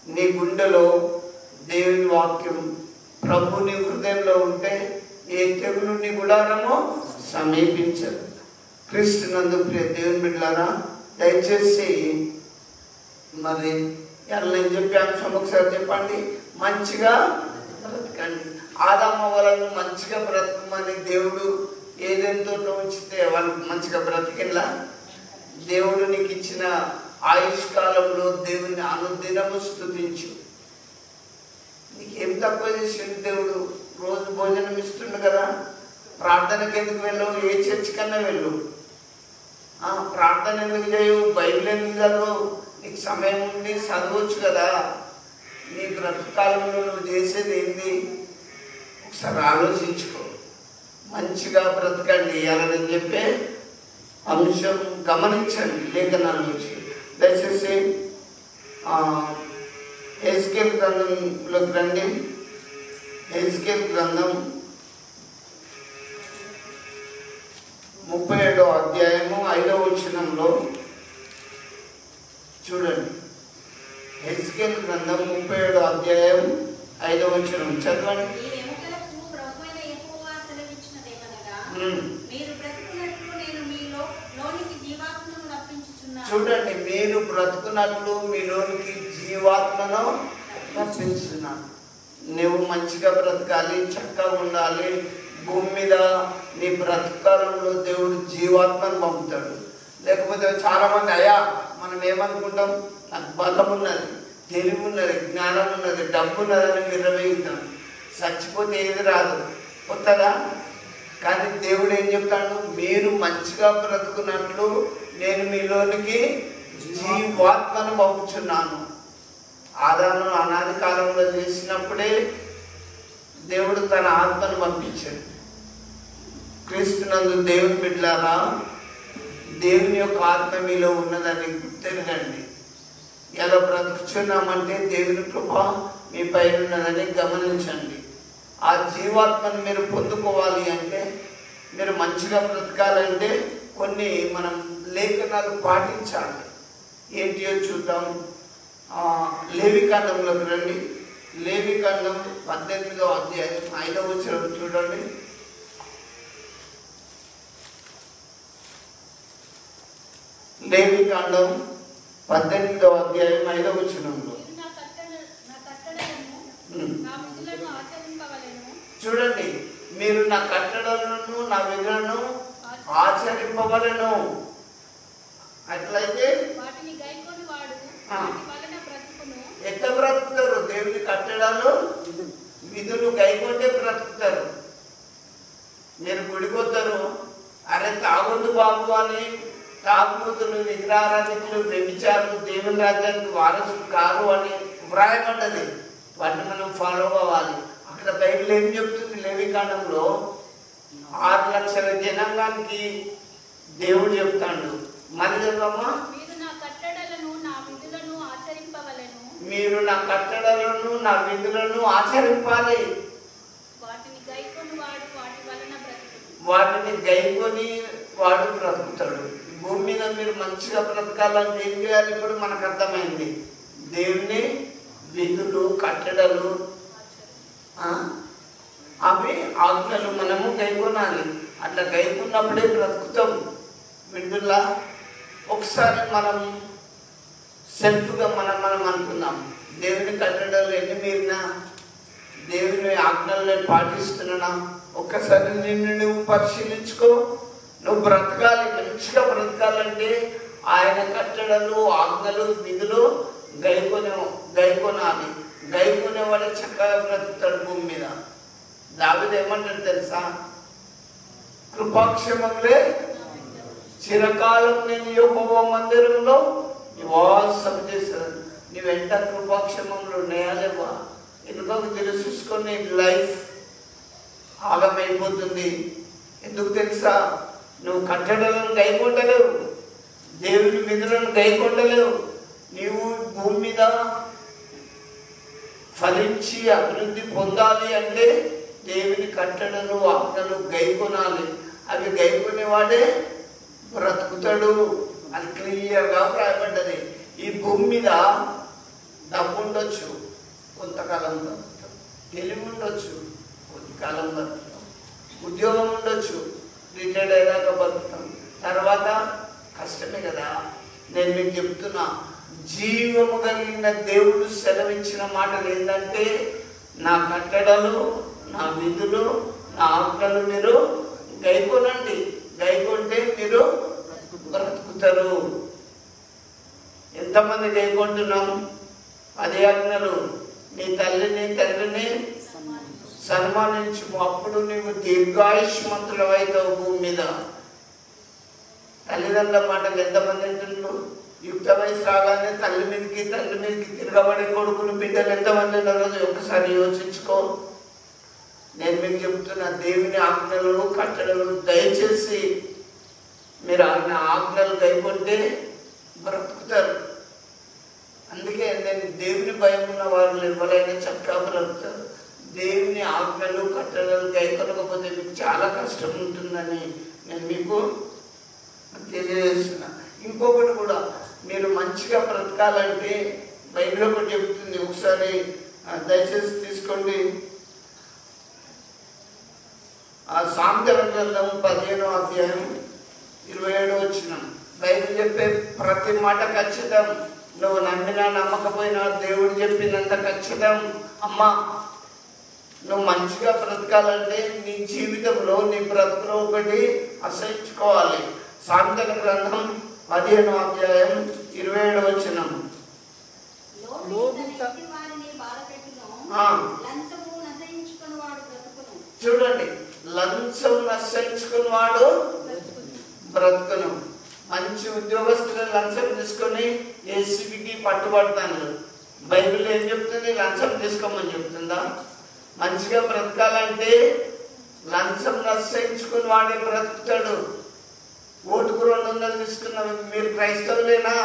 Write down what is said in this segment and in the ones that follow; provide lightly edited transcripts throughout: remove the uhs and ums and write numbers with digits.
నీ గుండెలో దేవుని వాక్యం ప్రభుని హృదయంలో ఉంటే ఏ తెగులు నీ గుడారమో సమీపించదు. క్రీస్తునందు ప్రియ దేవుని బిడ్డలారా, దయచేసి మరి ఎలా నేను చెప్పే అంశం ఒకసారి చెప్పండి. మంచిగా బ్రతకండి. ఆదాము వాళ్ళను మంచిగా బ్రతకమని దేవుడు ఏదెంతో ఉంచితే వాళ్ళు మంచిగా బ్రతికిలా. దేవుడు నీకు ఇచ్చిన ఆయుష్ కాలంలో దేవుని అనుదినము స్తుతించు. నీకేం తక్కువ చేసిండు దేవుడు? రోజు భోజనం ఇస్తుండు కదా. ప్రార్థనకి ఎందుకు వెళ్ళవు? ఏ చర్చ్ కన్నా వెళ్ళు. ప్రార్థన ఎందుకు చేయవు? బైబిల్ ఎందుకు చదవవు? నీకు సమయం ఉండి చదవచ్చు కదా. నీ బ్రతకాలంలో నువ్వు చేసేది ఏంది? ఒకసారి ఆలోచించుకో. మంచిగా బ్రతకండి అలా నేను చెప్పే అంశం గమనించండి లేఖనాల నుంచి. దయచేసి హెజ్కేల్ గ్రంథంలోకి రండి. హెజ్కేల్ గ్రంథం 37వ అధ్యాయము 5వ వచనంలో చూడండి. హెజ్కేల్ గ్రంథం 37వ అధ్యాయం 5వ వచనం చదవండి. చూడండి, మీరు బ్రతుకున్నట్లు మీలోనికి జీవాత్మను రప్పించున్నాను. నువ్వు మంచిగా బ్రతకాలి, చక్కగా ఉండాలి. భూమి మీద నీ బ్రతకాలంలో దేవుడు జీవాత్మను పంపుతాడు. లేకపోతే చాలామంది అయ్యా మనం ఏమనుకుంటాం, నాకు బలం ఉన్నది, తెలివి ఉన్నది, జ్ఞానం ఉన్నది, డబ్బు ఉన్నదని విర్రవేగుతాం. చచ్చిపోతే ఏది రాదు, కొత్తగా. కానీ దేవుడు ఏం చెప్తాడు? మీరు మంచిగా బ్రతుకున్నట్లు నేను మీలోనికి జీవాత్మను పంపుచున్నాను. ఆదాము అనాది కాలంలో చేసినప్పుడే దేవుడు తన ఆత్మను పంపించాడు. క్రీస్తునందు దేవుని బిడ్డలారా, దేవుని యొక్క ఆత్మ మీలో ఉన్నదని గుర్తెరగండి. ఎలా బ్రతుకుచున్నామంటే దేవుని కృప మీ పైన ఉన్నదని గమనించండి. ఆ జీవాత్మను మీరు పొందుకోవాలి అంటే, మీరు మంచిగా బ్రతకాలంటే కొన్ని మనం లేఖనాలు పాటించాలి. ఏంటియో చూద్దాం. లేవికాండంలోకి రండి. లేవికాండం 18వ అధ్యాయం 5వ వచనం చూడండి. లేవికాండం 18వ అధ్యాయం 5వ వచనంలో చూడండి. మీరు నా కట్టడలను నా విధులను ఆచరింపవలెను. అట్లయితే ఎట్లా బ్రతుకుతారు? దేవుని కట్టడాలు విధులు గైకొంటే బ్రతుకుతారు. మీరు గుడికొస్తారు, అరే తాగొద్దు బాబు అని, తాగుబోతులు, విగ్రహారాధికులు, వ్యభిచారులు దేవుని రాజ్యానికి వారసులు కారు అని వ్రాయబడ్డది. వాటిని మనం ఫాలో అవ్వాలి. అక్కడ బైబిల్ ఏం చెప్తుంది? లేవికాండంలో 6 లక్షల జనాంగానికి దేవుడు చెప్తాడు. మరి చెప్పమ్మా, మీరు నా కట్టడలను నా విధులను ఆచరింపాలి. వాటిని గైకొని వాడు బ్రతుకుతాడు. భూమి మీద మీరు మంచిగా బ్రతకాలంటే ఏం చేయాలి? ఇప్పుడు మనకు అర్థమైంది. దేవుని విధులు, కట్టడలు, అవి ఆజ్ఞలు మనము గైకొనాలి. అట్లా గైకున్నప్పుడే బ్రతుకుతాం. వింటుల్లా? ఒకసారి మనం సెల్ఫ్గా మనం అనుకుందాం, దేవుని కట్టడాలు ఎన్ని మీరినా, దేవుని ఆజ్ఞలను పాటిస్తున్నా? ఒక్కసారి నిన్ను నువ్వు పరిశీలించుకో. నువ్వు బ్రతకాలి, మంచిగా బ్రతకాలంటే ఆయన కట్టడలు, ఆజ్ఞలు, విధులు గైకొనాలి. గైకొనేవాడే చక్కగా బ్రతుకుతాడు భూమి మీద. దావీదు ఏమంటాడు తెలుసా? కృపాక్షేమంలే చిరకాలం నేను యెహోవా మందిరంలో నివాసం చేశాను. నీ వెంట కృపాక్షేమంలో ఉన్నాయా లేవా? ఎందుకో తెలుసుకొని లైఫ్ ఆగమైపోతుంది. ఎందుకు తెలుసా? నువ్వు కట్టడలను గైకొండలేవు, దేవుని విధులను గైకొండలేవు. నీవు భూమి మీద ఫలించి అభివృద్ధి పొందాలి అంటే దేవుని కట్టడలు, ఆజ్ఞలు గైకొనాలి. అవి గైకొనేవాడే బ్రతుకుతాడు. అది క్లియర్గా రాయబడ్డది. ఈ భూమి మీద డబ్బు ఉండొచ్చు, కొంతకాలం బతుకుతాం. తెలివి ఉండొచ్చు, కొంతకాలం బతుకుతాం. ఉద్యోగం ఉండొచ్చు, రిటైర్డ్ అయ్యాక బతుకుతాం. తర్వాత కష్టమే కదా. నేను మీకు చెప్తున్నా, జీవము కలిగిన దేవుడు సెలవిచ్చిన మాటలు ఏంటంటే, నా కట్టడలు, నా విధులు, నా ఆజ్ఞలు మీరు గైకొనండి. గైకొంటే మీరు బ్రతుకుతారు. ఎంతమంది గైకొంటున్నాం? 10 ఆజ్ఞలు. నీ తల్లిని తండ్రిని సన్మానించు, అప్పుడు నీవు దీర్ఘాయుష్మంతులవైతావు భూమి మీద. తల్లిదండ్రుల మాటలు ఎంతమంది అంటున్నారు? యుక్త వయసు రాగానే తండ్రి మీదకి తిరగబడే కొడుకులు బిడ్డలు ఎంతమంది ఉన్నారో ఒకసారి యోచించుకో. నేను మీకు చెప్తున్నా, దేవుని ఆజ్ఞలు కట్టడలు దయచేసి మీరు ఆజ్ఞలు గైకొంటే బ్రతుకుతారు. అందుకే నేను దేవుని భయం ఉన్న వారు ఎవరైనా చక్కగా బ్రతుకుతారు. దేవుని ఆజ్ఞలు కట్టడలు గైకొనకపోతే మీకు చాలా కష్టం ఉంటుందని నేను మీకు తెలియజేస్తున్నా. ఇంకొకటి కూడా, మీరు మంచిగా బ్రతకాలంటే బైబిల్ ఒకటి చెప్తుంది, ఒకసారి దయచేసి తీసుకోండి. ఆ సామెతల గ్రంథం 15వ అధ్యాయం 27వ వచనం. బైబిల్ చెప్పే ప్రతి మాట ఖచ్చితం. నువ్వు నమ్మినా నమ్మకపోయినా దేవుడు చెప్పినంత ఖచ్చితం. అమ్మా, నువ్వు మంచిగా బ్రతకాలంటే నీ జీవితంలో, నీ బ్రతుకులో ఒకటి అసహించుకోవాలి. సామెతల గ్రంథం 15వ అధ్యాయం 27వ వచనం. చూడండి, లంచం అసహించుకుని వాడు బ్రతుకును. మంచి ఉద్యోగస్తులను లంచం తీసుకొని ఏసీబీకి పట్టుబడతాను. బైబిల్ ఏం చెప్తుంది? లంచం తీసుకోమని చెప్తుందా? మంచిగా బ్రతకాలంటే లంచం అసహించుకుని వాడే బ్రతుకుతాడు. ఓటుకు 200 తీసుకున్న మీరు క్రైస్తవులేనా?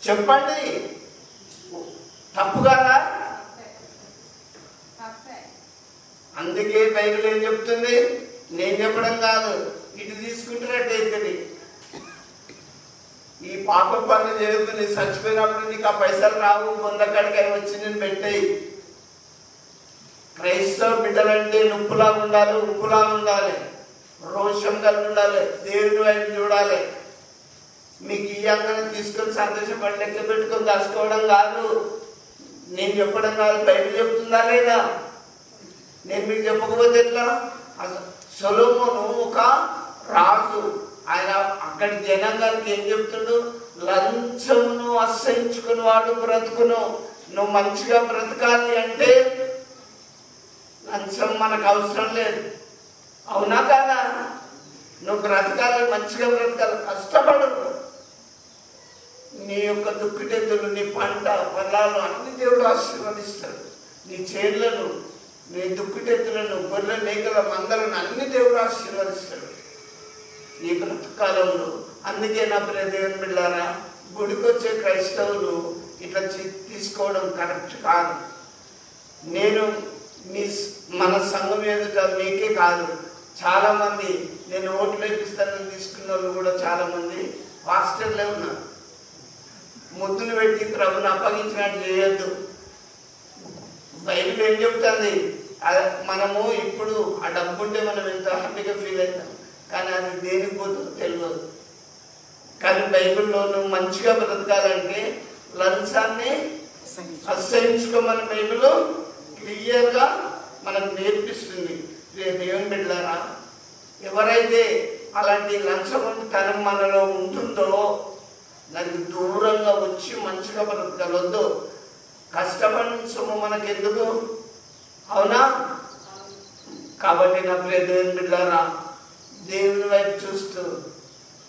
చెప్పండి, తప్పు కదా? అందుకే బైబిల్ ఏం చెప్తుంది? నేను చెప్పడం కాదు, ఇటు తీసుకుంటున్నట్టయితే ఈ పాప పనులు చేయకుండా చచ్చిపోయినప్పుడు నీకు ఆ పైసలు రావు, పొందక్కడికి అవి వచ్చి నేను పెట్టాయి. క్రైస్తవ బిడ్డలంటే నుప్పులా ఉండాలి, ఉప్పులా ఉండాలి, రోషం కలిగి ఉండాలి, దేవుని వైపు చూడాలి. మీకు ఈ అంగని తీసుకొని సంతోషపడి లెక్క పెట్టుకొని దాచుకోవడం కాదు, నేను చెప్పడం కాదు. బైబిల్ చెప్తుందా లేదా? నేను మీకు చెప్పకపోతే ఎట్లా? సొలొమోను ఒక రాజు. ఆయన అక్కడి జనాంగానికి ఏం చెప్తుండు? లంచమును అసహించుకుని వాడు బ్రతుకును. నువ్వు మంచిగా బ్రతకాలి అంటే లంచం మనకు అవసరం లేదు. అవునా కాదా? నువ్వు బ్రతకాలి, మంచిగా బ్రతకాలి, కష్టపడు. నీ యొక్క దుక్కుటెద్దులు, నీ పంట పొలాలు అన్ని దేవుడు ఆశీర్వదిస్తాడు. నీ చేళ్లను, నీ దుక్కుటెద్దులను, గొర్రె మేకల మందలను అన్ని దేవుడు ఆశీర్వదిస్తాడు ఈ బ్రతకాలంలో. అందుకే నా ప్రియ దేవుని బిడ్డలారా, గుడికొచ్చే క్రైస్తవులు ఇట్లా తీసుకోవడం కరెక్ట్ కాదు. నేను మన సంఘం ఎదుట మీకే కాదు, చాలామంది నేను ఓట్లు వేపిస్తానని తీసుకున్న వాళ్ళు కూడా చాలామంది పాస్టర్లే ఉన్నారు. ముద్దులు పెట్టి ప్రభుని అప్పగించినట్టు చేయొద్దు. బైబిల్ ఏం చెప్తుంది? మనము ఇప్పుడు ఆ డబ్బు ఉంటే మనం ఎంత హ్యాపీగా ఫీల్ అవుతాం, కానీ అది దేనికి పోతుందో తెలియదు. కానీ బైబిల్లో నువ్వు మంచిగా బ్రతకాలంటే లంచాన్ని అసహించుకోమని బైబిల్ క్లియర్గా మనకు నేర్పిస్తుంది. దేవుని బిడ్డలారా, ఎవరైతే అలాంటి లంచగొండితనం మనలో ఉంటుందో దానికి దూరంగా వచ్చి మంచిగా బ్రతకలొద్దు. కష్టపడిన సొమ్ము మనకెందుకు? అవునా? కాబట్టి నా ప్రియ దేవుని బిడ్డలారా, దేవుని వైపు చూస్తూ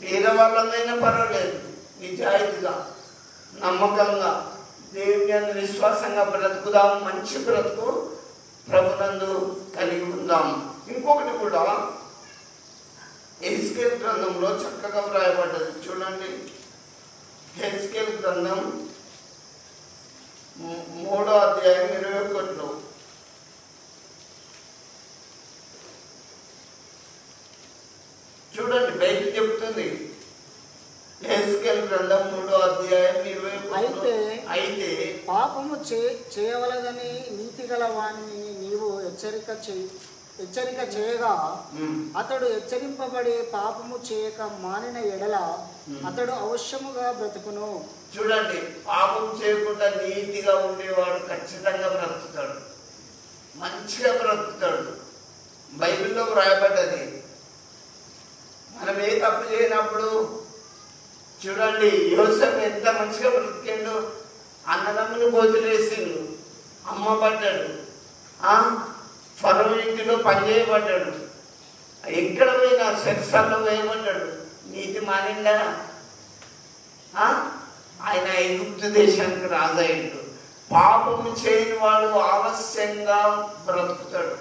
పేదవాళ్ళమైనా పర్వాలేదు, నిజాయితీగా నమ్మకంగా దేవుని అందు విశ్వాసంగా బ్రతుకుదాం. మంచి బ్రతుకు ప్రభునందు కలిగి ఉందాం. ఇంకొకటి కూడా ఎహెజ్కేలు గ్రంథంలో చక్కగా వ్రాయబడ్డది. చూడండి, ఎహెజ్కేలు గ్రంథం 3వ అధ్యాయం 21లో చూడండి, బైబిల్ చెప్తుంది. ఎహెజ్కేలు గ్రంథం 3వ అధ్యాయం 21. అయితే పాపము చేయవలదని నీతి గల వాణ్ణి నీవు హెచ్చరిక చేయగా అతడు హెచ్చరింపబడి పాపము చేయక మానిన ఎడల అతడు అవశ్యముగా బ్రతుకును. చూడండి, పాపం చేయకుండా నీతిగా ఉండేవాడు ఖచ్చితంగా బ్రతుకుతాడు, మంచిగా బ్రతుకుతాడు. బైబిల్లో వ్రాయబడ్డది. మనం ఏ తప్పు చేయనప్పుడు చూడండి, యోసేపు ఎంత మంచిగా బ్రతికాడు. అన్నదమ్ములు గోతులేసిండు, అమ్మబడ్డాడు, ఫరో ఇంటిలో పనిచేయబడ్డాడు, ఎక్కడ పోయినా సెక్సాల్లో వేయబడ్డాడు. నీతి మానిండా? ఆయన ఐగుప్తు దేశానికి రాజయ్యాడు. పాపము చేయని వాడు ఆలస్యంగా బ్రతుకుతాడు.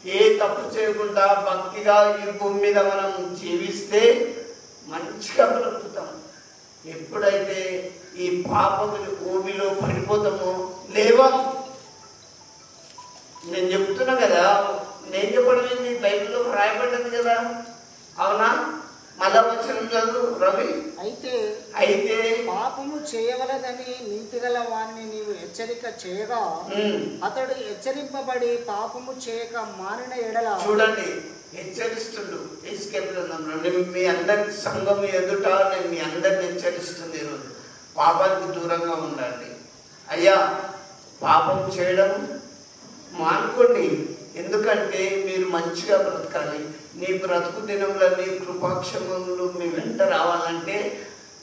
ఏ తప్పు చేయకుండా భక్తిగా ఈ భూమి మీద మనం జీవిస్తే మంచిగా బ్రతుకుతాం. ఎప్పుడైతే ఈ పాపము భూమిలో పడిపోతామో లేవం. నేను చెప్తున్నా కదా, నేను చెప్పడం ఏంటి, బైబిల్లో రాయబడ్డది కదా, అవునా? మళ్ళా వచనం చదువు రవి. అయితే పాపము చేయవలదని నీతి గల వాణ్ణి నీవు హెచ్చరిక చేయగా అతడు హెచ్చరింపబడి పాపము చేయక మానిన ఎడల. చూడండి, హెచ్చరిస్తుండు. మీ అందరి సంఘం ఎదుట నేను మీ అందరిని హెచ్చరిస్తుంది ఈరోజు. పాపానికి దూరంగా ఉండండి అయ్యా. పాపం చేయడం మానుకోండి, ఎందుకంటే మీరు మంచిగా బ్రతకాలి. నీ బ్రతుకు దినంలో నీ కృపాక్షములు మీ వెంట రావాలంటే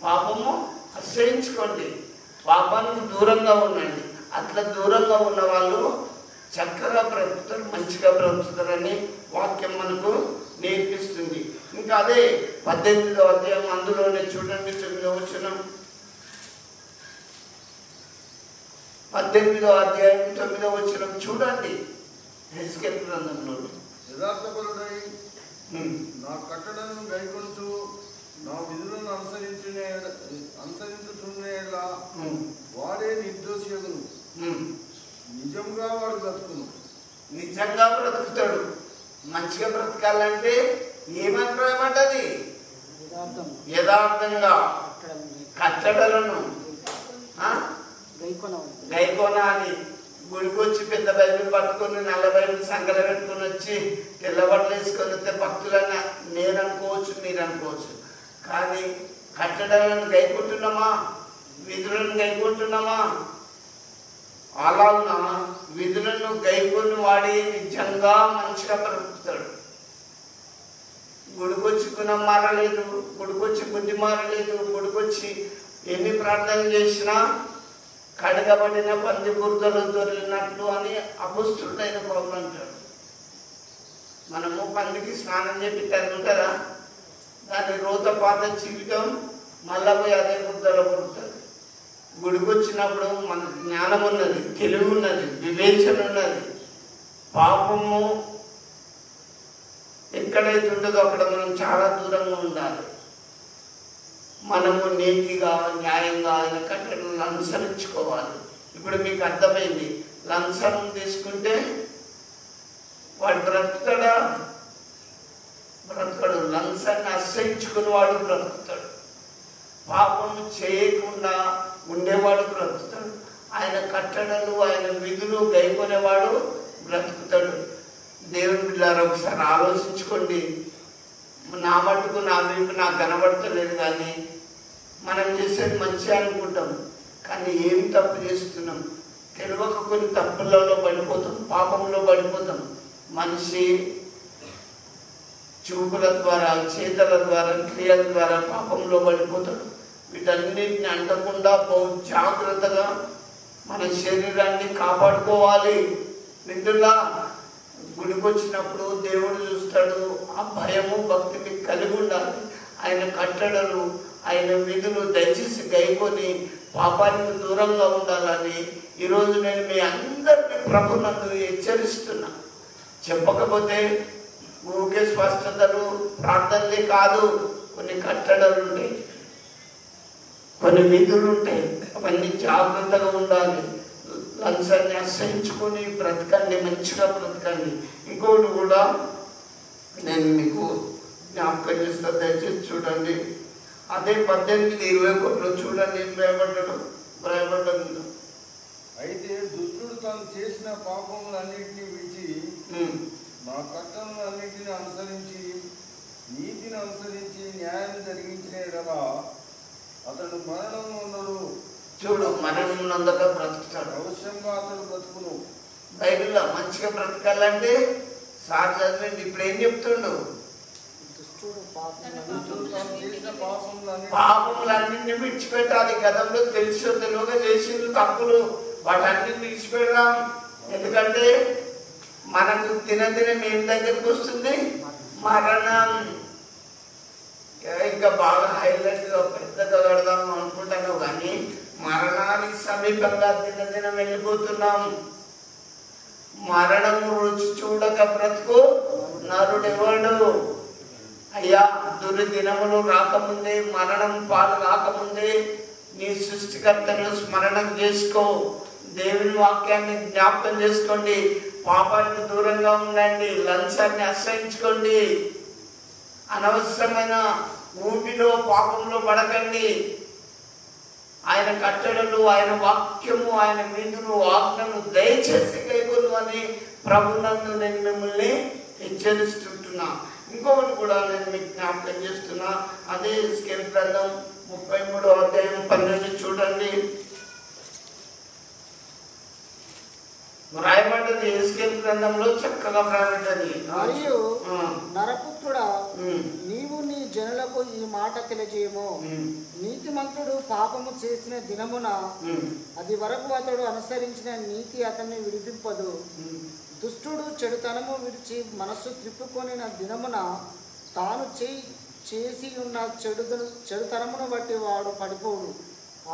పాపము అసహించుకోండి, పాపానికి దూరంగా ఉండండి. అట్లా దూరంగా ఉన్న వాళ్ళు చక్కగా బ్రతుకుతారు, మంచిగా బ్రతుకుతారని వాక్యం మనకు నేర్పిస్తుంది. ఇంకా అదే 18వ అధ్యాయం అందులోనే చూడండి, 9వ వచనం. 18వ అధ్యాయం 9వ వచనం చూడండి. హెస్కేల్ గ్రంథంలో యథార్థపరుడై నా కట్టడలను గైకొంటూ నా విధులను అనుసరించుచున్నేలా వాడే నిర్దోషియగును. నిజంగా వాడు బ్రతుకును. నిజంగా బ్రతుకుతాడు. మంచిగా బ్రతకాలంటే ఏమంటది? యథార్థంగా కట్టడలను గైకోనాలి. గుడికొచ్చి పెద్ద బైబిల్ పట్టుకొని నల్ల బైబిల్ సంకల పెట్టుకొని వచ్చి తెల్ల బట్టలు వేసుకొని వస్తే భక్తులని నేను అనుకోవచ్చు, మీరు అనుకోవచ్చు. కానీ కట్టడాలను గైకుంటున్నామా? విధులను గైకుంటున్నామా? అలాగునా విధులను గైకొని వాడి నిజంగా మంచిగా బ్రతుకుతాడు. గుడికొచ్చి గుణం మారలేదు, గుడికొచ్చి బుద్ధి మారలేదు, గుడికొచ్చి ఎన్ని ప్రార్థనలు చేసినా కడగబడిన పంది బురదలు దొరికినట్లు అని అపుస్తుడైన పౌరులు అంటాడు. మనము పందికి స్నానం చేపిస్తాను కదా, దాని రోతపాత జీవితం మళ్ళా పోయి అదే బురదలో పడుతుంది. గుడికి వచ్చినప్పుడు మన జ్ఞానం ఉన్నది, తెలివి ఉన్నది, వివేచన ఉన్నది. పాపము ఎక్కడైతే ఉంటుందో అక్కడ మనం చాలా దూరంగా ఉండాలి. మనము నీతిగా న్యాయంగా ఆయన కట్టడలను అనుసరించుకోవాలి. ఇప్పుడు మీకు అర్థమైంది, లంచం తీసుకుంటే వాడు బ్రతుకుతాడా? బ్రతకడు. లంచాన్ని అసహించుకుని వాడు బ్రతుకుతాడు. పాపం చేయకుండా ఉండేవాడు బ్రతుకుతాడు. ఆయన కట్టడలు ఆయన విధులు గైకొనేవాడు బ్రతుకుతాడు. దేవుని బిడ్డలారా ఒకసారి ఆలోచించుకోండి. నా మట్టుకు నా వైపు నాకు కనబడతలేదు, కానీ మనం చేసేది మంచి అనుకుంటాం, కానీ ఏం తప్పు చేస్తున్నాం తెలియక కొన్ని తప్పులలో పడిపోతాం, పాపంలో పడిపోతాం. మనిషి చూపుల ద్వారా, చేతల ద్వారా, క్రియల ద్వారా పాపంలో పడిపోతాడు. వీటన్నిటిని అంటకుండా జాగ్రత్తగా మన శరీరాన్ని కాపాడుకోవాలి. మిత్రులా, గుడికి వచ్చినప్పుడు దేవుడు చూస్తాడు. ఆ భయము భక్తి మీకు కలిగి ఉండాలి. ఆయన కట్టడలు ఆయన విధులు దయచేసి గైకొని పాపానికి దూరంగా ఉండాలని ఈరోజు నేను మీ అందరినీ ప్రభునందు హెచ్చరిస్తున్నా. చెప్పకపోతే ఊరికే స్పష్టతలు ప్రార్థనలే కాదు, కొన్ని కట్టడలు ఉంటాయి, కొన్ని విధులు ఉంటాయి. అవన్నీ జాగ్రత్తగా ఉండాలి. లంచాన్ని అసహించుకొని బ్రతకండి, మంచిగా బ్రతకండి. ఇంకోటి కూడా నేను మీకు జ్ఞాపకం చేస్తా, దయచేసి చూడండి. అదే 18:21 చూడండి, ఏం రాయబడ్డాడు. తాను చేసిన పాపములన్నింటినీ విడిచి నా కట్టడలన్నింటినీ అనుసరించి నీతిని అనుసరించి న్యాయం జరిగించిన ఎడల అతడు మరణం నొందడు. చూడు, మరణం నొందక బ్రతుకుతాడు. అవశ్యంగా అతడు బ్రతుకును. బైబిల్లో మంచిగా బ్రతకాలంటే సార్ చదివండి. ఇప్పుడు ఏం చెప్తుండు? పాపములన్నింటినీ విడిచిపెట్టాలి. గతంలో తెలుసో తెలియక చేసిన తప్పులు వాటన్నిటిని విడిచిపెడదాం. ఎందుకంటే మనకు దినదినం ఏం దగ్గరకు వస్తుంది? మరణం. ఇంకా బాగా హైలైట్గా పెద్దగా కడదాం అనుకుంటాను, కానీ మరణానికి సమీపంగా దినదినం వెళ్ళిపోతున్నాం. మరణము రుచి చూడక బ్రతుకు నరుడెవడు? అయ్యా, దుర్దినములు రాకముందే, మరణం పాలు రాకముందే నీ సృష్టికర్తను స్మరణం చేసుకో. దేవుని వాక్యాన్ని జ్ఞాపకం చేసుకోండి. పాపానికి దూరంగా ఉండండి. లంచాన్ని అసహించుకోండి. అనవసరమైన ఊపిలో పాపంలో పడకండి. ఆయన కట్టడలు, ఆయన వాక్యము, ఆయన విధులు, ఆజ్ఞను దయచేసి కైకొను అని ప్రభునందు నేను మిమ్మల్ని హెచ్చరిస్తుంటున్నా. ఇంకొకటి కూడా నేను మీకు జ్ఞాపకం చేస్తున్నా. అదే ఎహెజ్కేలు గ్రంథం 33వ అధ్యాయం 12 చూడండి. రాయబడ్డది ఎహెజ్కేలు గ్రంథంలో చక్కగా రాయబడ్డది. మరియు నరపుత్రుడా, నీవు నీ జనులకు ఈ మాట తెలియజేయము. నీతిమంతుడు పాపము చేసిన దినమున అది వరకు అతడు అనుసరించిన నీతి అతన్ని విడిపింపదు. దుష్టుడు చెడుతనము విడిచి మనస్సు త్రిప్పుకొనిన దినమున తాను చేసి ఉన్న చెడుతనమును బట్టి వాడు పడిపోడు.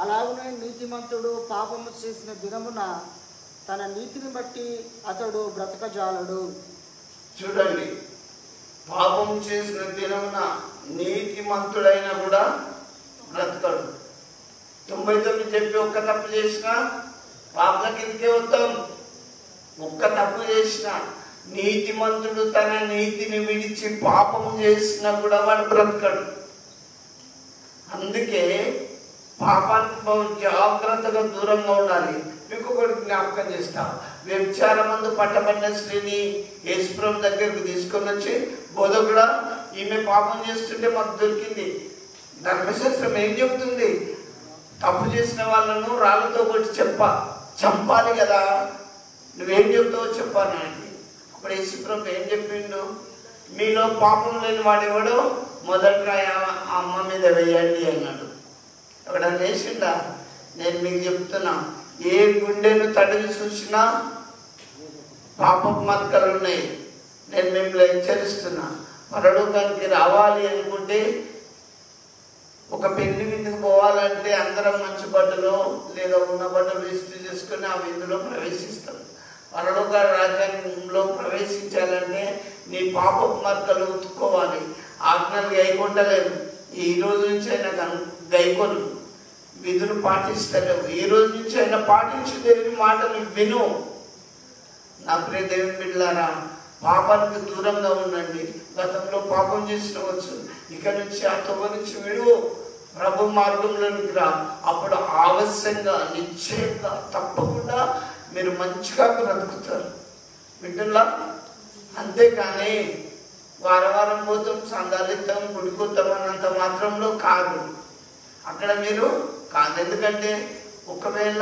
అలాగనే నీతిమంతుడు పాపము చేసిన దినమున తన నీతిని బట్టి అతడు బ్రతకజాలడు. చూడండి, పాపం చేసిన దినమున నీతిమంతుడైనా కూడా బ్రతకడు. 99 చెప్పి ఒక్క తప్పు చేసిన పాపల కిందకే వద్దాం. ఒక్క తప్పు చేసిన నీతిమంతుడు తన నీతిని విడిచి పాపము చేసినా కూడా వాడు బ్రతకడు. అందుకే పాపానికి జాగ్రత్తగా దూరంగా ఉండాలి. మీకు ఒకటి జ్ఞాపకం చేస్తా. వ్యభిచారమందు పట్టబడిన స్త్రీని యేసుప్రభు దగ్గరకు తీసుకొని వచ్చి, బోధకుడా, ఈమె పాపం చేస్తుంటే మాకు దొరికింది. ధర్మశాస్త్రం ఏం చెబుతుంది? తప్పు చేసిన వాళ్ళను రాళ్ళతో కొట్టి చంపాలి కదా. నువ్వేం చెప్తావో చెప్పాను అండి. అప్పుడు యేసుప్రభు ఏం చెప్పిండు? మీలో పాపం లేని వాడెవడో మొదట అమ్మ మీద వేయండి అన్నాడు. ఎవడన్నా వేసిండా? నేను మీకు చెప్తున్నా, ఏ గుండెను తడిని చూసినా పాపపు మరకలు ఉన్నాయి. నేను మిమ్మల్ని హెచ్చరిస్తున్నా. పరలోకానికి రావాలి అనుకుంటే, ఒక పెళ్లి విందుకు పోవాలంటే అందరం మంచి బట్టలు లేదా ఉన్న బట్టలు ఇస్త్రీ చేసుకుని ఆ విందులో ప్రవేశిస్తాం. పరలోక రాజ్యంలో ప్రవేశించాలంటే నీ పాపపు మరకలు ఉతుక్కోవాలి. ఆజ్ఞలు గైకొంటలేవు. ఈ రోజు నుంచి అయినా గైకొను. విధులు పాటిస్తలేవు. ఈ రోజు నుంచి అయినా పాటించి దేవుని మాటలు విను. నా ప్రియ దేవుని బిడ్డలారా, పాపానికి దూరంగా ఉండండి. గతంలో పాపం చేసినవచ్చు, ఇక నుంచి ఆ తొవ్వ నుంచి విడువు, ప్రభు మార్గంలోనికి రా. అప్పుడు ఆవశ్యంగా, నిశ్చయంగా, తప్పకుండా మీరు మంచిగా బ్రతుకుతారు. బిడ్డలా, అంతేకాని వారం పోతాం, సంఘాలిస్తాం, గుడికొస్తాం అన్నంత మాత్రంలో కాదు. అక్కడ మీరు కాదు. ఎందుకంటే ఒకవేళ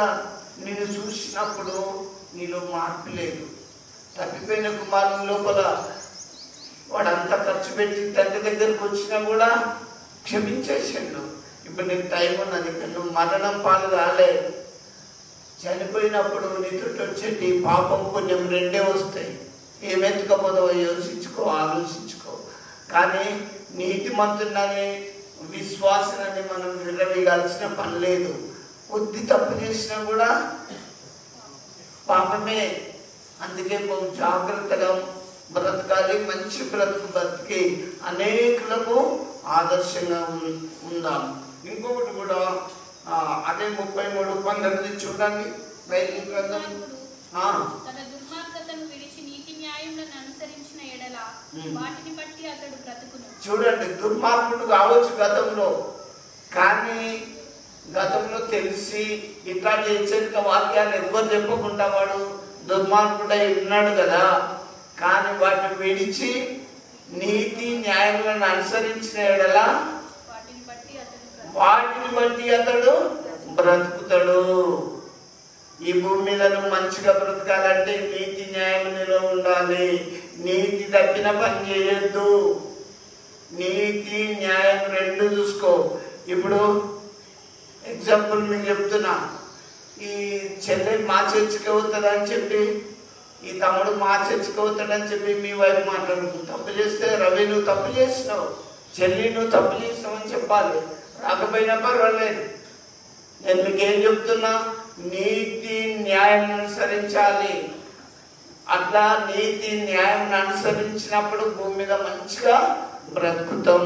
నిన్ను చూసినప్పుడు నీలో మార్పు లేదు. తప్పిపోయిన కుమారుని లోపల వాడంతా ఖర్చు పెట్టి తండ్రి దగ్గరకు వచ్చినా కూడా క్షమించేసిండు. ఇప్పుడు నీకు టైం ఉన్నది. నువ్వు మరణం పాలు రాలే. చనిపోయినప్పుడు నీతో వచ్చేటి పాపం పుణ్యం రెండే వస్తాయి. ఏమెత్తుకపోతావో యోచించుకో, ఆలోచించుకో. కానీ నీతిమంతుడని విశ్వాసాన్ని మనం విర్రవీగాల్సిన పని లేదు. కొద్ది తప్పు చేసినా కూడా పాపమే. అందుకే జాగ్రత్తగా బ్రతకాలి. మంచి బ్రతికి అనేకులకు ఆదర్శంగా ఉందాం. ఇంకొకటి కూడా అదే 33:12 చూడండి. బైబిల్ గ్రంథం చూడండి. దుర్మార్గుడు కావచ్చు గతంలో, కానీ గతంలో తెలిసి ఇట్లాంటి హెచ్చరిక వాక్యాలు ఎక్కువ చెప్పకుండా వాడు దుర్మార్గుడై ఉన్నాడు కదా, కానీ వాటిని విడిచి నీతి న్యాయములను అనుసరించిన యెడల వాటిని బట్టి అతడు బ్రతుకుతాడు. ఈ భూమి మీద నువ్వు మంచిగా బ్రతకాలంటే నీతి న్యాయములో ఉండాలి. నీతి తప్పిన పని చేయొద్దు. నీతి న్యాయం రెండు చూసుకో. ఇప్పుడు ఎగ్జాంపుల్ మీకు చెప్తున్నా, ఈ చెల్లె మా చర్చికి అవుతుందని చెప్పి, ఈ తమ్ముడు మా చర్చికి అవుతాడని చెప్పి మీ వైపు మాట్లాడుతుంది. తప్పు చేస్తే రవి నువ్వు తప్పు చేసినావు, చెల్లి నువ్వు తప్పు చేసినావు అని చెప్పాలి. రాకపోయినా పర్వాలేదు. నేను మీకేం చెప్తున్నా, నీతి న్యాయం అనుసరించాలి. అట్లా నీతి న్యాయం అనుసరించినప్పుడు భూమి మీద మంచిగా బ్రతుకుతాం.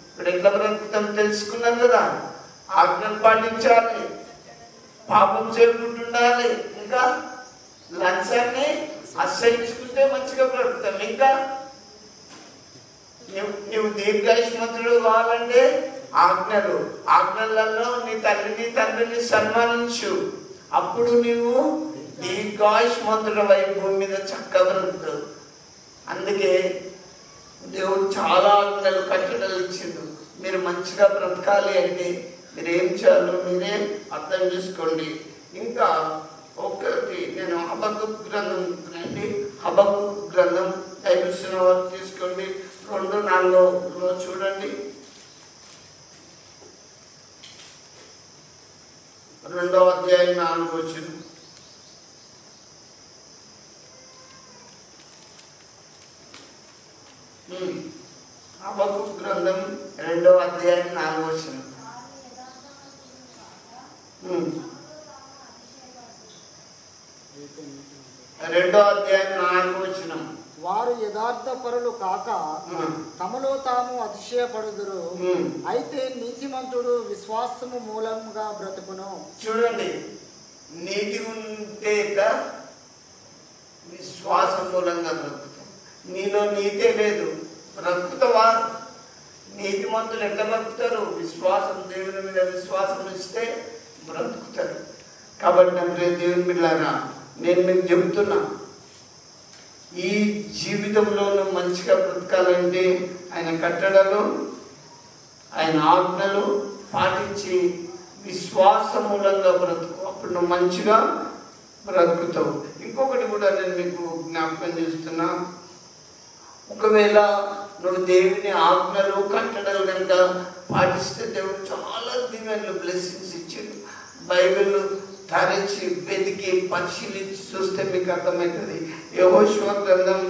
ఇప్పుడు ఎట్లా బ్రతుకుతాం తెలుసుకున్నాం కదా. ఆజ్ఞలు పాటించాలి, పాపం చేయకుంటుండాలి, ఇంకా లంచాన్ని అసహించుకుంటే మంచిగా బ్రతుకుతాం. ఇంకా నువ్వు దీర్ఘాయుష్మంతుడు కావాలంటే ఆజ్ఞలలో నీ తల్లిని తండ్రిని సన్మానించు. అప్పుడు నీవు దీర్ఘాయుష్మంతుల వైపు భూమి మీద చక్కగా బ్రతుకుతావు. అందుకే దేవుడు చాలా ఆజ్ఞలు కట్టడలు ఇచ్చిండు. మీరు మంచిగా బ్రతకాలి అంటే మీరు ఏం చేయాలో మీరే అర్థం చేసుకోండి. ఇంకా ఒకటి నేను హబక్కూకు గ్రంథం రండి. హబక్కూకు గ్రంథం దైవస్తున్న వారు తీసుకోండి. 2:4 చూడండి. 2వ అధ్యాయం 4వ వచనం. హబక్కూకు గ్రంథం 2వ అధ్యాయం 4వ వచనం. 2వ అధ్యాయం 4వ వచనం. వారు యథార్థ పరులు కాక తమలో తాము అతిశయపడుదురు. అయితే నీతిమంతుడు విశ్వాసము మూలంగా బ్రతుకును. చూడండి, నీతి ఉంటే విశ్వాసం మూలంగా బ్రతుకుతాం. నీలో నీతే లేదు, బ్రతుకుతావా? నీతిమంతులు ఎట్లా బ్రతుకుతారు? విశ్వాసం, దేవుని మీద విశ్వాసం ఇస్తే బ్రతుకుతారు. కాబట్టి నా ప్రియ దేవుని బిడ్డలారా, నేను మీకు చెబుతున్నా, ఈ జీవితంలోనూ మంచిగా బ్రతకాలంటే ఆయన కట్టడలు, ఆయన ఆజ్ఞలు పాటించి విశ్వాస మూలంగా బ్రతుకు. అప్పుడు నువ్వు మంచిగా బ్రతుకుతావు. ఇంకొకటి కూడా నేను మీకు జ్ఞాపకం చేస్తున్నా, ఒకవేళ నువ్వు దేవుని ఆజ్ఞలు కట్టడలు కనుక పాటిస్తే దేవుడు చాలా దీవెనలు బ్లెస్సింగ్స్ ఇచ్చాడు. బైబిల్ తరచి వెతికి పరిశీలించి చూస్తే మీకు అర్థమవుతుంది. యెహోషువ గ్రంథం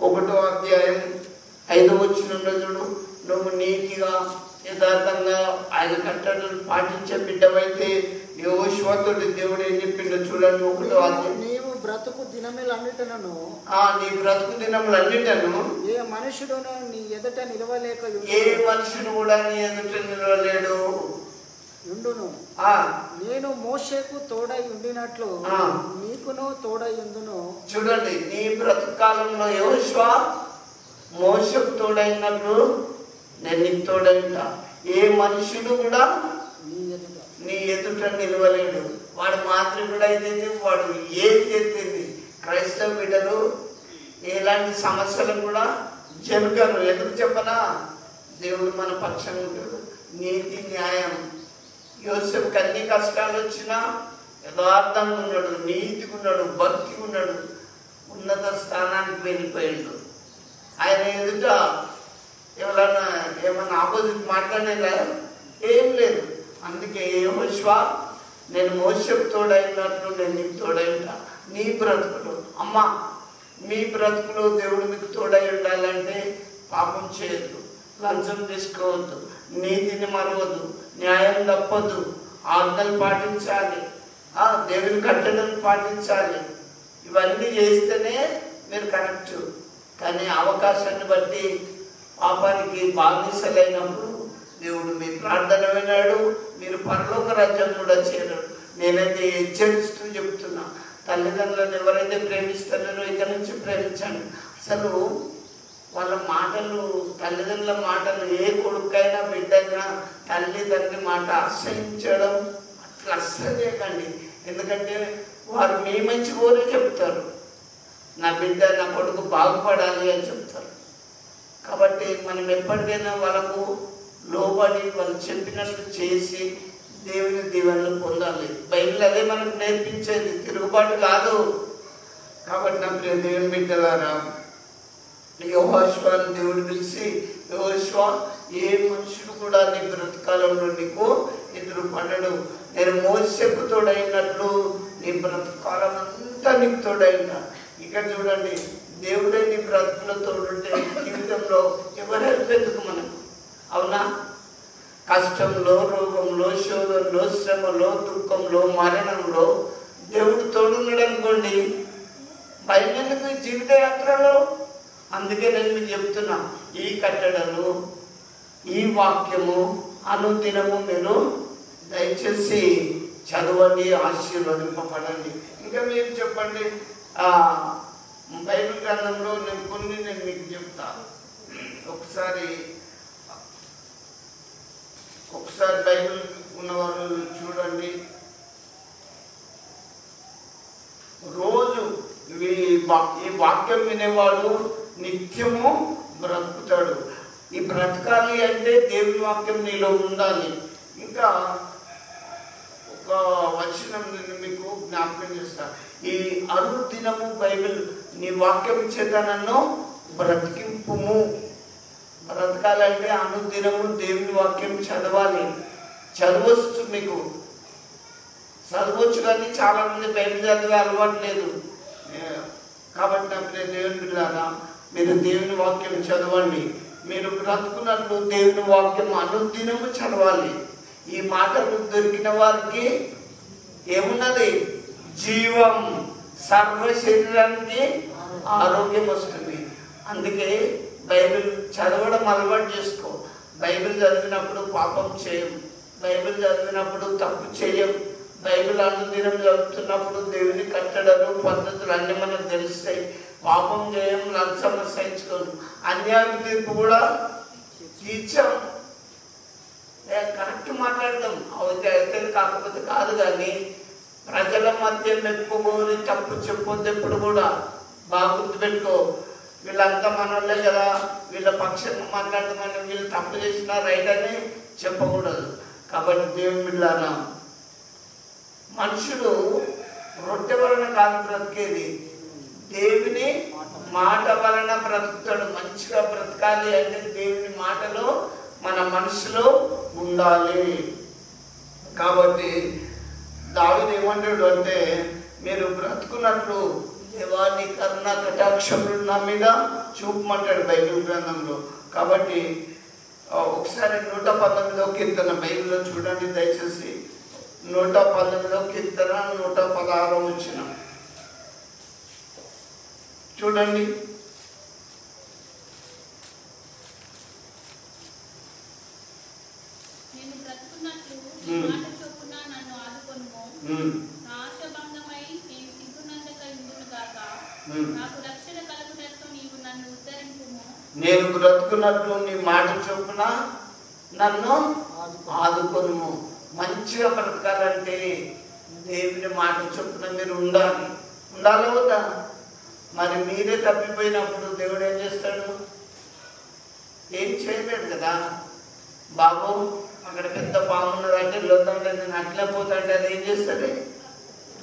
1వ అధ్యాయం 5వ వచనంలో చూడు, నువ్వు నీతిగా యథార్థంగా ఆయన కట్టడలు పాటించే బిడ్డవైతే యెహోషువతో దేవుడు ఏం చెప్పిండో చూడండి. 1వ అధ్యాయం. నీవు బ్రతుకు దినములన్నిటను నీ బ్రతుకు దినములన్నిటను ఏ మనుషుడును నీ ఎదుట నిలవలేక ఏ మనుషుడు కూడా నీ ఎదుట నిలవలేడు యుండును. నేను మోషేకు తోడై ఉండినట్లు నీకును తోడై ఉండును. చూడండి, నీ బ్రతుకు కాలంలో యెహోషువ మోషేకు తోడైనట్లు నేను నీకు తోడై ఉంటా. ఏ మనుషుడు కూడా నీ ఎదుట నిలవలేడు. వాడు మాతృకుడు అయితే వాడు ఏది చెప్పింది. క్రైస్తవ బిడ్డలు ఎలాంటి సమస్యలు కూడా జరగరు. ఎందుకు చెప్పనా? దేవుడు మన పక్షంగా ఉంటాడు. నీతి న్యాయం. యోసేపుకి అన్ని కష్టాలు వచ్చినా యథార్థంగా ఉన్నాడు, నీతిగా ఉన్నాడు, భక్తిగా ఉన్నాడు, ఉన్నత స్థానానికి వెళ్ళిపోయాడు. ఆయన ఎదుట ఎవరన్నా ఏమన్నా ఆపోజిట్ మాట్లాడేలా ఏం లేదు. అందుకే యెహోషువ, నేను మోషేకు తోడైనట్లు నేను నీకు తోడై ఉంటా. నీ బ్రతుకులు అమ్మ, మీ బ్రతుకులు దేవుడు మీకు తోడై ఉండాలంటే పాపం చేయొద్దు, లంచం తీసుకోవద్దు, నీతిని మరవద్దు, న్యాయం తప్పదు, ఆజ్ఞలు పాటించాలి, దేవుని కట్టడలు పాటించాలి. ఇవన్నీ చేస్తేనే మీరు కరెక్ట్. కానీ అవకాశాన్ని బట్టి పాపానికి బానిసలైనప్పుడు దేవుడు మీ ప్రార్థన విన్నాడు, మీరు పరలోక రాజ్యం కూడా చేరాడు. నేనైతే హెచ్చరిస్తూ చెప్తున్నా, తల్లిదండ్రులను ఎవరైతే ప్రేమిస్తున్నారో ఇక నుంచి ప్రేమించండి. అసలు వాళ్ళ మాటలు, తల్లిదండ్రుల మాటలు, ఏ కొడుకైనా బిడ్డైనా తల్లిదండ్రి మాట అసహించడం అట్లా అస్సలు చేయకండి. ఎందుకంటే వారు మీ మంచి కోరే చెప్తారు. నా బిడ్డ నా కొడుకు బాగుపడాలి అని చెప్తారు. కాబట్టి మనం ఎప్పటికైనా వాళ్ళకు లోబడి వాళ్ళు చెప్పినట్లు చేసి దేవుని దీవెనలు పొందాలి. బైబిల్ అదే మనకు నేర్పించేది, తిరుగుబాటు కాదు. కాబట్టి నా ప్రియ దేవుని బిడ్డలారా, యెహోషువను దేవుడు పిలిచి, యెహోషువ, ఏ మనుషుడు కూడా నీ బ్రతకాలంలో నీకు ఎదురు పడడు. నేను మోసేకు తోడైనట్లు నీ బ్రతకాలం అంతా నీకు తోడైనా. ఇక్కడ చూడండి, దేవుడే నీ బ్రతుకులో తోడుంటే జీవితంలో ఎవరు హెల్ప్ ఎందుకు మనకు? అవునా? కష్టంలో, రోగంలో, శోధంలో, శ్రమలో, దుఃఖంలో, మరణంలో దేవుడు తోడున్నాడు అనుకోండి, భయం ఎందుకు ఈ జీవిత యాత్రలో? అందుకే నేను మీకు చెప్తున్నా, ఈ కట్టడలు, ఈ వాక్యము అనుదినము మీరు దయచేసి చదవండి, ఆశీర్వదింపబడండి. ఇంకా మీరు చెప్పండి, బైబిల్ గ్రంథంలో నేను మీకు చెప్తాను. ఒకసారి బైబిల్ ఉన్నవారు చూడండి, రోజు ఈ వాక్యం వినేవాడు నిత్యము బ్రతుకుతాడు. ఈ బ్రతకాలి అంటే దేవుని వాక్యం నీలో ఉండాలి. ఇంకా ఒక వచనం నేను మీకు జ్ఞాపకం చేస్తాను. ఈ అనుదినము బైబిల్ నీ వాక్యం చేత నన్ను బ్రతికింపుము. బ్రతకాలంటే అనుదినము దేవుని వాక్యం చదవాలి. చదవచ్చు, మీకు చదవచ్చు, కానీ చాలా మంది బైబిల్ చదివే అలవాటు లేదు. కాబట్టి నా ప్రియ దేవుని బిడ్డలారా, మీరు దేవుని వాక్యం చదవండి. మీరు బ్రతుకున్నట్లు దేవుని వాక్యం అనుదినము చదవాలి. ఈ మాటలు దొరికిన వారికి ఏమున్నది? జీవం, సర్వ శరీరానికి ఆరోగ్యం వస్తుంది. అందుకే బైబిల్ చదవడం అలవాటు చేసుకో. బైబిల్ చదివినప్పుడు పాపం చేయం, బైబిల్ చదివినప్పుడు తప్పు చేయం. బైబిల్ అనుదినం చదువుతున్నప్పుడు దేవుని కట్టడలు, పద్ధతులు అన్నీ మనకు తెలుస్తాయి. పాపం చేయం, లంచం సహించుకోను, అన్యాయ తీర్పు కూడా తీర్చాం. కరెక్ట్ మాట్లాడదాం, అయితే కాకపోతే కాదు. కానీ ప్రజల మధ్య మెప్పుకోని తప్పు చెప్పొద్దు ఎప్పుడు కూడా. బాగా గుర్తుపెట్టుకో, వీళ్ళంతా మనోళ్ళే కదా, వీళ్ళ పక్షంగా మాట్లాడమని, వీళ్ళు తప్పు చేసినా రైట్ అని చెప్పకూడదు. కాబట్టి దేవుని బిడ్డలారా, మనుషుడు రొట్టె వలన కాదు బ్రతికేది, దేవుని మాట వలన బ్రతుకుతాడు. మంచిగా బ్రతకాలి అంటే దేవుని మాటలో మన మనసులో ఉండాలి. కాబట్టి దావీదు ఏమంటాడు అంటే, మీరు బ్రతుకున్నట్లు దేవాన్ని కరుణ కటాక్షములు నా మీద చూపమంటాడు బైబిల్ గ్రంథంలో. కాబట్టి ఒకసారి 119వ కీర్తన బైబిల్లో చూడండి దయచేసి. 119వ కీర్తన 116వ వచనం చూడండి. నేను బ్రతుకున్నట్లు నీ మాట చొప్పున నన్ను ఆదుకొనుము. మంచిగా బ్రతకాలంటే దేవుని మాట చొప్పున మీరు ఉండాలి. ఉండాలి వద్దా? మరి మీరే తప్పిపోయినప్పుడు దేవుడు ఏం చేస్తాడు? ఏం చేయలేడు కదా. బాబు అక్కడ పెద్ద పాము ఉన్నదంటే లోతంటే నేను అట్లే పోతాంటే అది ఏం చేస్తుంది?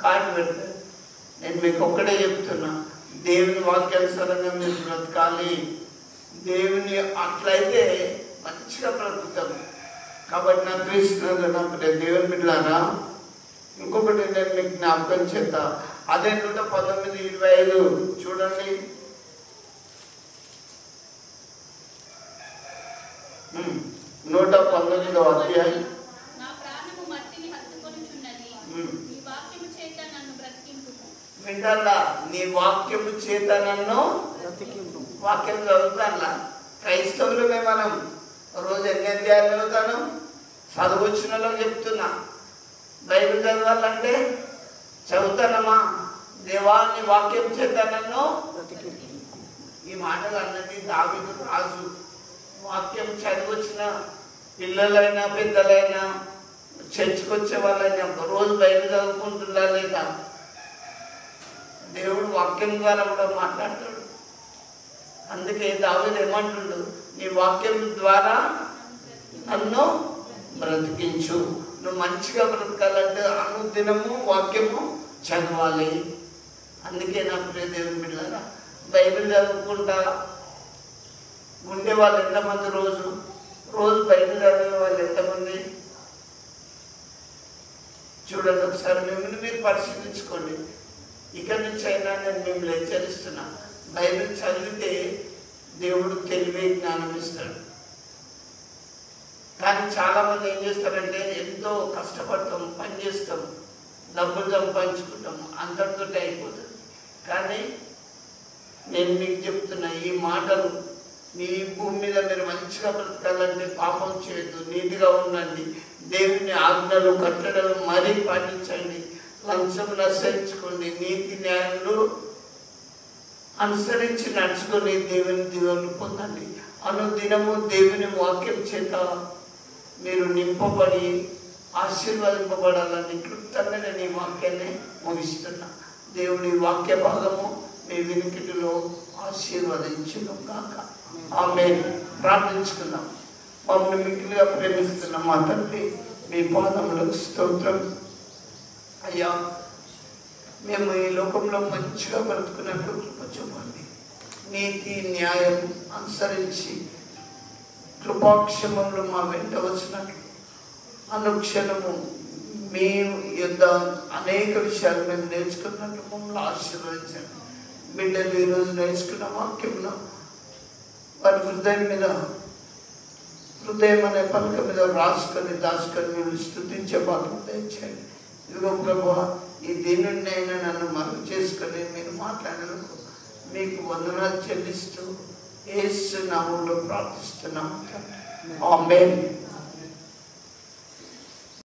కాటు పెడతాడు. నేను మీకు ఒక్కడే చెప్తున్నా, దేవుని వాక్యానుసారంగా మీరు బ్రతకాలి. దేవుని అట్లయితే మంచిగా బ్రతుకుతాం. కాబట్టి నా కృష్ణ నా దేవుని బిడ్డలారా, ఇంకొకటి నేను మీకు జ్ఞాపకం చేస్తా. అదే 119:25 చూడండి. 119వ అధ్యాయం. వింటారా? నీ వాక్యము చేత నన్ను బ్రతికింపు. వాక్యం చదువుతానులా. క్రైస్తవులమే మనం. రోజు ఎన్ని అధ్యాయాలు చదువుతాను? చదువచ్చిన వాళ్ళకి చెప్తున్నా. బైబిల్ చదవాలంటే చదువుతానమ్మా. దేవాన్ని వాక్యం చేత నన్ను బ్రతికింపు. ఈ మాటలు అన్నది దావీదు రాజు. వాక్యం చదివచ్చిన పిల్లలైనా పెద్దలైనా చర్చకొచ్చే వాళ్ళైనా రోజు బైబిల్ చదువుకుంటున్నా లేదా? దేవుడు వాక్యం ద్వారా కూడా మాట్లాడతాడు. అందుకే దావీదు ఏమంటుడు, నీ వాక్యం ద్వారా నన్ను బ్రతికించు. నువ్వు మంచిగా బ్రతకాలంటే అనుదినము వాక్యము చదవాలి. అందుకే నా ప్రియ దేవుని బిడ్డలారా, బైబిల్ చదువుకుంటా ఉండే వాళ్ళు ఎంతమంది రోజు బైబిల్ చదివే వాళ్ళు ఎంతమంది? చూడండి ఒకసారి, మిమ్మల్ని మీరు పరిశీలించుకోండి. ఇక్కడి నుంచి అయినా నేను మిమ్మల్ని హెచ్చరిస్తున్నా, బైబిల్ చదివితే దేవుడు తెలివి జ్ఞానం ఇస్తాడు. కానీ చాలామంది ఏం చేస్తారంటే ఎంతో కష్టపడతాం, పని చేస్తాం, డబ్బులు సంపాదించుకుంటాం, అంతటితో అయిపోతుంది. కానీ నేను మీకు చెప్తున్నా, ఈ మాటలు మీ భూమి మీద మీరు మంచిగా బ్రతకాలంటే పాపం చేయొద్దు, నీతిగా ఉండండి, దేవుని ఆజ్ఞలు కట్టడలు మరీ పాటించండి, లంచం నశించుకోండి, నీతి న్యాయాలు అనుసరించి నడుచుకొని దేవుని పొందండి. అనుదినము దేవుని వాక్యం చేత మీరు నింపబడి ఆశీర్వదింపబడాలని క్లుప్తంగా నేను ఈ వాక్యాన్ని ముగిస్తున్నా. దేవుని వాక్య భాగము మీ వినికిడిలో ఆశీర్వదించును కాక. ఆమేన్. ప్రార్థించుకుందాం. మమ్మల్ని మిక్కిలిగా ప్రేమిస్తున్న మా తండ్రి, మీ పాదములకు స్తోత్రం. అయ్యా, మేము ఈ లోకంలో మంచిగా బ్రతుకున్నట్టు కృప చూపండి. నీతి న్యాయం అనుసరించి కృపాక్షమంలో మా వెంట వచ్చినట్లు అనుక్షణము మీ యుద్ధ అనేక విషయాలు మేము నేర్చుకున్నట్లు మమ్మల్ని ఆశీర్వదించండి. బిడ్డలు ఈరోజు నేర్చుకున్న వాక్యంలో వారి హృదయం అనే పలక మీద రాసుకొని దాచుకొని మేము స్తుతించే భాగం తెచ్చేయండి. ఇదిగో ప్రభువా, ఈ దీనుడిని అయినా నన్ను మరుగు చేసుకొని మీరు మాట్లాడినందుకు మీకు వందనాలు చెల్లిస్తూ యేసు నామములో ప్రార్థిస్తున్నాము. ఆమేన్.